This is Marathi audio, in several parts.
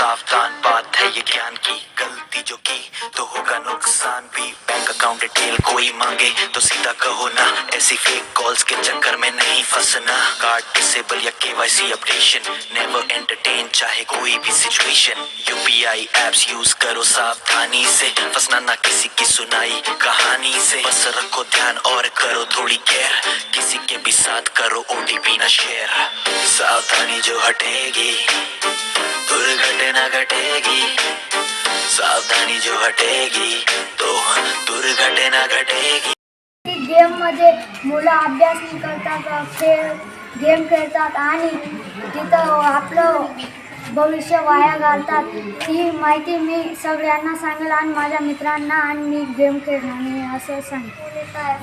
सावधान, बात है ये ज्ञान की, गलती जो की तो होगा नुकसान भी। बैंक अकाउंट डिटेल कोई मांगे तो सीधा कहो ना, ऐसी फेक कॉल्स के चक्कर में नहीं फंसना। कार्ड डिसेबल या केवाईसी अपडेशन, नेवर एंटरटेन चाहे कोई भी सिचुएशन। यूपीआई एप्स यूज करो सावधानी से, फंसना ना किसी की सुनाई कहानी से। बस रखो ध्यान और करो थोड़ी केयर, किसी के भी साथ करो ओटीपी ना शेयर। सावधानी जो हटेगी दुर्घटना घटेगी, सावधानी जो हटेगी तो दुर्घटना घटेगी। गेम मध्ये मुलं अभ्यास नाही करतात, गेम खेळतात आणि तिथं आपलं भविष्य वाया घालतात। ही माहिती मी सगळ्यांना सांगेल आणि माझ्या मित्रांना, आणि मी गेम खेळणार नाही असं सांगेल।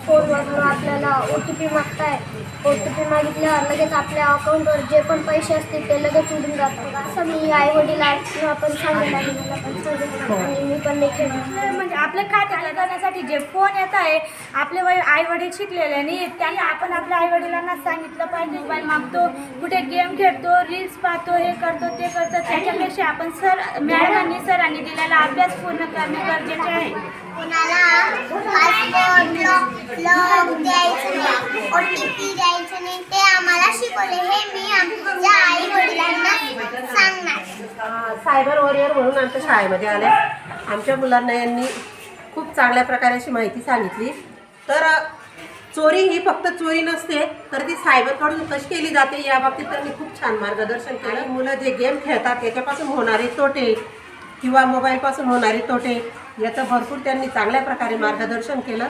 फोनवरून आपल्याला OTP मागताय, OTP मागितल्यावर लगेच आपल्या अकाउंटवर जे पण पैसे असतील ते लगेच उडून जातात। असं मी आई-वडिलांना पण सांगेल आणि मला पण सांगेल आणि मी पण नाही खेळणार। म्हणजे आपल्या खात्यात जाण्यासाठी जे फोन येत आहे, आपले आई-वडील शिकलेले नाही, त्यांनी आपण आपल्या आई-वडिलांना सांगितलं पाहिजे मोबाईल मागतो, कुठे गेम खेळतो, रील्स पाहतो, हे करतो ते करतो, त्याच्यापेक्षा आपण मॅडमांनी सरांनी दिलेला अभ्यास पूर्ण करणे गरजेचे आहे। कोणाला पासवर्ड लॉक द्यायचं नाही, OTP द्यायचं नाही, ते आम्हाला शिकवले। हे मी आमच्या आई वडिलांना सांगणार। सायबर वॉरियर म्हणून आमच्या शाळेमध्ये आल्या, आमच्या मुलांना यांनी खूप चांगल्या प्रकारे अशी माहिती सांगितली। तर चोरी ही फक्त चोरी नसते, तर ती सायबरकडून कशी केली जाते याबाबतीत त्यांनी खूप छान मार्गदर्शन केलं। मुलं जे गेम खेळतात त्याच्यापासून होणारे तोटे किंवा मोबाईलपासून होणारे तोटे याचं भरपूर त्यांनी चांगल्या प्रकारे मार्गदर्शन केलं।